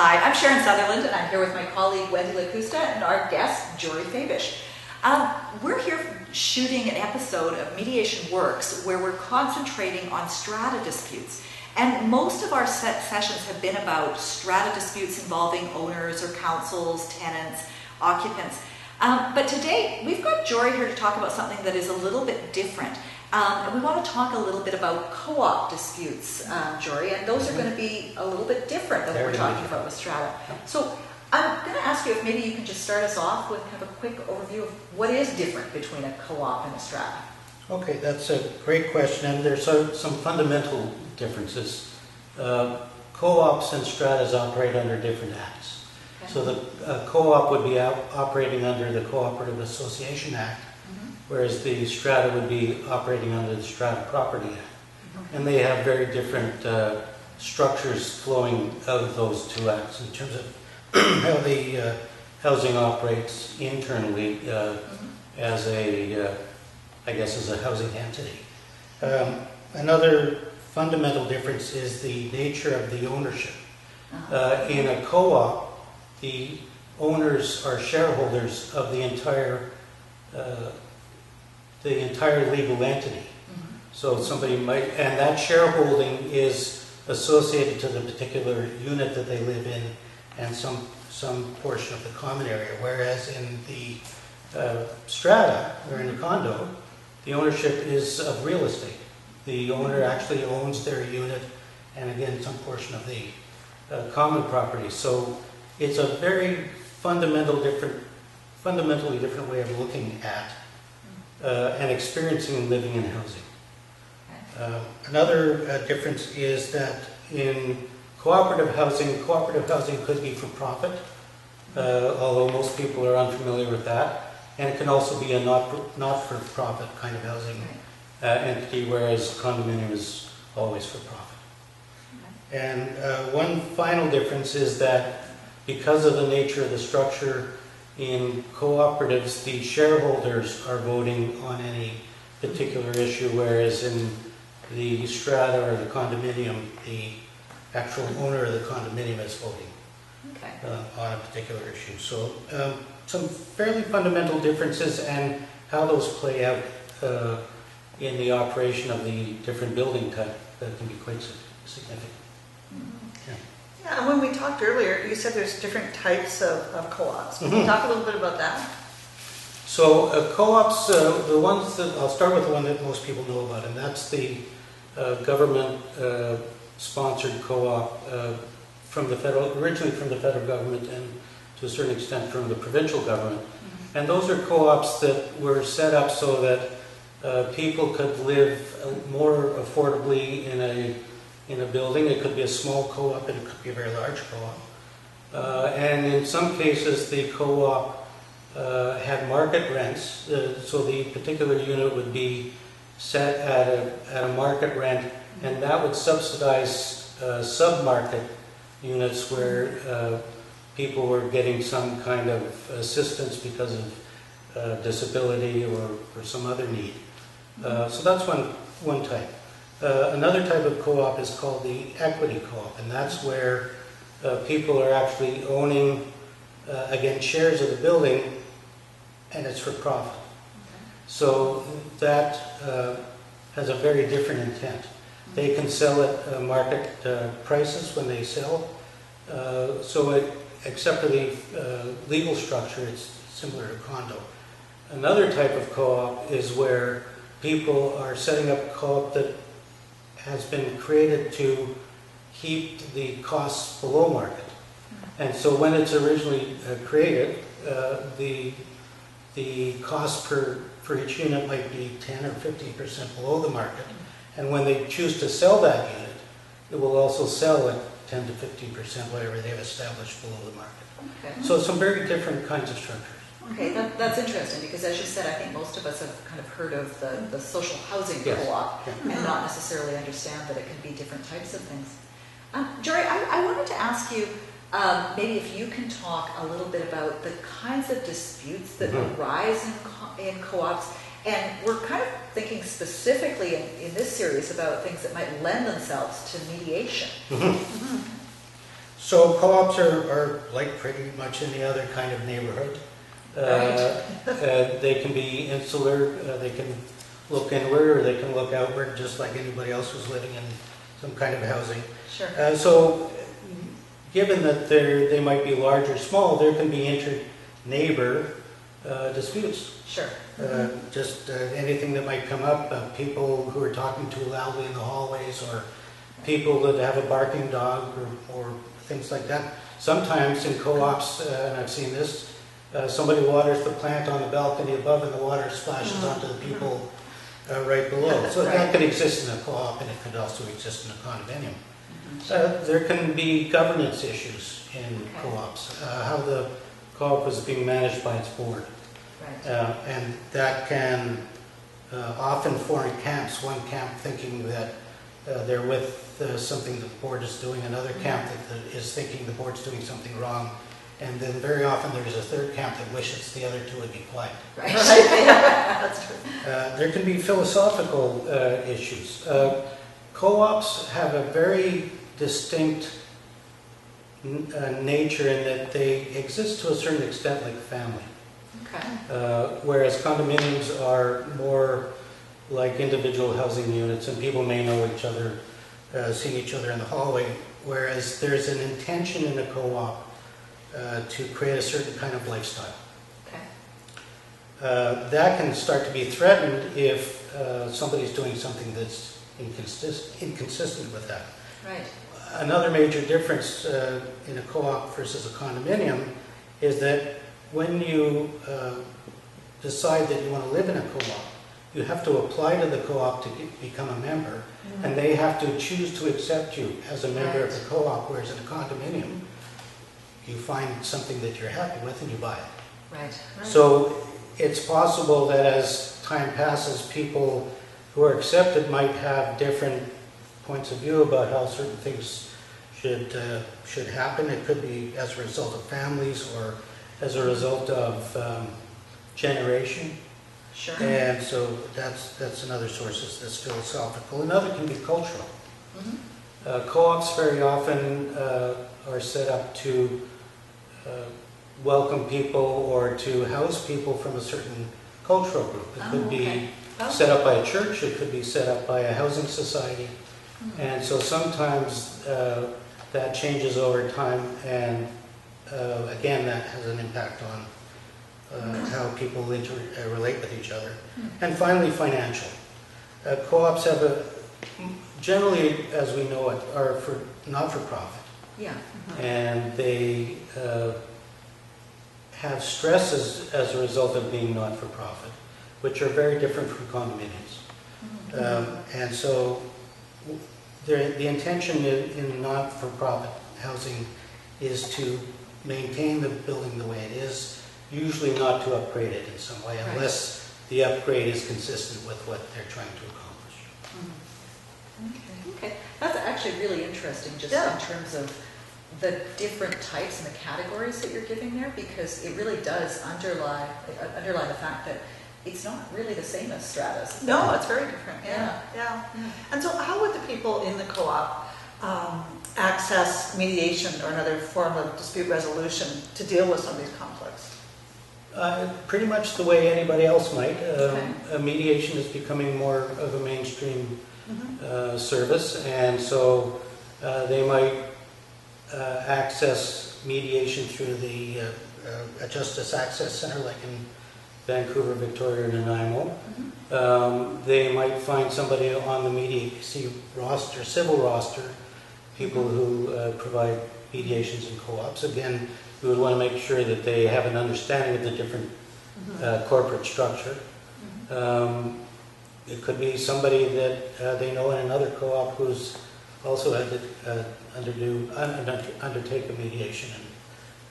Hi, I'm Sharon Sutherland, and I'm here with my colleague Wendy Lakusta and our guest, Jory Faibish. We're here shooting an episode of Mediation Works where we're concentrating on strata disputes. And most of our sessions have been about strata disputes involving owners or councils, tenants, occupants. But today, we've got Jory here to talk about something that is a little bit different. And we want to talk a little bit about co-op disputes, Jory, and those are going to be a little bit different than what we're talking about with strata. So I'm going to ask you if maybe you can just start us off with kind of a quick overview of what is different between a co-op and a strata. Okay, that's a great question, and there's some fundamental differences. Co-ops and stratas operate under different acts. Okay. So the co-op would be operating under the Cooperative Association Act, whereas the strata would be operating under the Strata Property Act. And they have very different structures flowing out of those two acts in terms of how the housing operates internally as a, I guess, as a housing entity. Another fundamental difference is the nature of the ownership. In a co-op, the owners are shareholders of the entire legal entity. So somebody might, and that shareholding is associated to the particular unit that they live in and some portion of the common area. Whereas in the strata, or in a condo, the ownership is of real estate. The owner actually owns their unit and again some portion of the common property. So it's a very fundamentally different way of looking at and experiencing and living in housing. Another difference is that in cooperative housing could be for profit, although most people are unfamiliar with that, and it can also be a not-for-profit kind of housing entity, whereas condominium is always for profit. And one final difference is that because of the nature of the structure, in cooperatives, the shareholders are voting on any particular issue, whereas in the strata or the condominium, the actual owner of the condominium is voting on a particular issue. So some fairly fundamental differences, and how those play out in the operation of the different building type that can be quite significant. Yeah, and when we talked earlier, you said there's different types of co-ops. Can you talk a little bit about that? So co-ops, the ones that, I'll start with the one that most people know about, and that's the government sponsored co-op originally from the federal government and to a certain extent from the provincial government. And those are co-ops that were set up so that people could live more affordably in a building. It could be a small co-op and it could be a very large co-op. And in some cases the co-op had market rents, so the particular unit would be set at a market rent, and that would subsidize sub-market units where people were getting some kind of assistance because of disability or some other need. So that's one type. Another type of co-op is called the equity co-op, and that's where people are actually owning, again, shares of the building, and it's for profit. So that has a very different intent. They can sell at market prices when they sell. Except for the legal structure, it's similar to condo. Another type of co-op is where people are setting up a co-op that has been created to keep the costs below market. And so when it's originally created, the cost for each unit might be 10 or 15% below the market. And when they choose to sell that unit, it will also sell at 10 to 15%, whatever they've established below the market. Okay. So some very different kinds of structures. Okay, that's interesting, because as you said, I think most of us have kind of heard of the social housing co-op and not necessarily understand that it can be different types of things. Jory, I wanted to ask you, maybe if you can talk a little bit about the kinds of disputes that arise in co-ops. And we're kind of thinking specifically in this series about things that might lend themselves to mediation. So co-ops are like pretty much any other kind of neighborhood. They can be insular, they can look inward, or they can look outward, just like anybody else who's living in some kind of housing. Sure. So given that they might be large or small, there can be inter-neighbor disputes. Sure. Just anything that might come up, people who are talking too loudly in the hallways, or people that have a barking dog, or things like that. Sometimes in co-ops, and I've seen this, somebody waters the plant on the balcony above and the water splashes onto the people right below. So that could exist in a co-op, and it could also exist in a condominium. There can be governance issues in co-ops, how the co-op is being managed by its board. And that can often form camps, one camp thinking that they're with something that the board is doing, another camp that is thinking the board's doing something wrong, and then very often there's a third camp that wishes the other two would be quiet. Right. That's true. There can be philosophical issues. Co-ops have a very distinct nature in that they exist to a certain extent like a family. Whereas condominiums are more like individual housing units, and people may know each other, seeing each other in the hallway, whereas there's an intention in a co-op to create a certain kind of lifestyle. That can start to be threatened if somebody's doing something that's inconsistent with that. Right. Another major difference in a co-op versus a condominium is that when you decide that you want to live in a co-op, you have to apply to the co-op to become a member, and they have to choose to accept you as a member of the co-op, whereas in a condominium, you find something that you're happy with and you buy it. Right. So it's possible that as time passes, people who are accepted might have different points of view about how certain things should happen. It could be as a result of families or as a result of generation. Sure. And so that's another source that's philosophical. Another can be cultural. Co-ops very often are set up to welcome people or to house people from a certain cultural group. It could be set up by a church, it could be set up by a housing society. And so sometimes that changes over time, and again, that has an impact on how people relate with each other. And finally, financial. Co-ops have generally, as we know it, are for not-for-profit. Yeah. And they have stresses as a result of being not-for-profit, which are very different from condominiums. And so the intention in not-for-profit housing is to maintain the building the way it is, usually not to upgrade it in some way, unless the upgrade is consistent with what they're trying to accomplish. Okay. That's actually really interesting, just in terms of the different types and the categories that you're giving there, because it really does underlie the fact that it's not really the same as stratas. No, it's very different. Yeah. And so how would the people in the co-op access mediation or another form of dispute resolution to deal with some of these conflicts? Pretty much the way anybody else might. Mediation is becoming more of a mainstream service, and so they might access mediation through the Justice Access Center, like in Vancouver, Victoria, and Nanaimo. They might find somebody on the mediation roster, civil roster, people who provide mediations in co-ops. Again, we would want to make sure that they have an understanding of the different corporate structure. It could be somebody that they know in another co-op who's also had to undertake a mediation, and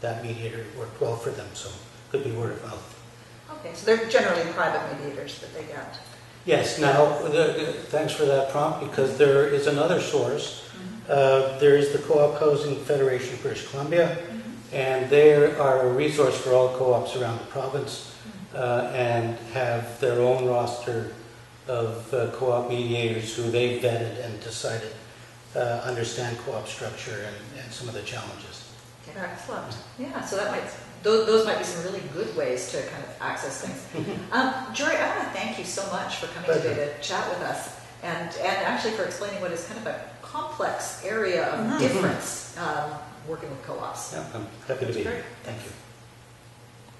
that mediator worked well for them, so it could be word of mouth. Okay, so they're generally private mediators that they get. Yes, now, thanks for that prompt, because there is another source. There is the Co-op Housing Federation of British Columbia, and they are a resource for all co-ops around the province, and have their own roster of co-op mediators who they've vetted and decided understand co-op structure and some of the challenges. Excellent. Yeah, so that might, those might be some really good ways to kind of access things. Jory, I want to thank you so much for coming Pleasure. today to chat with us and actually for explaining what is kind of a complex area of difference working with co-ops. Yeah, I'm happy to be Great. here. Thank you.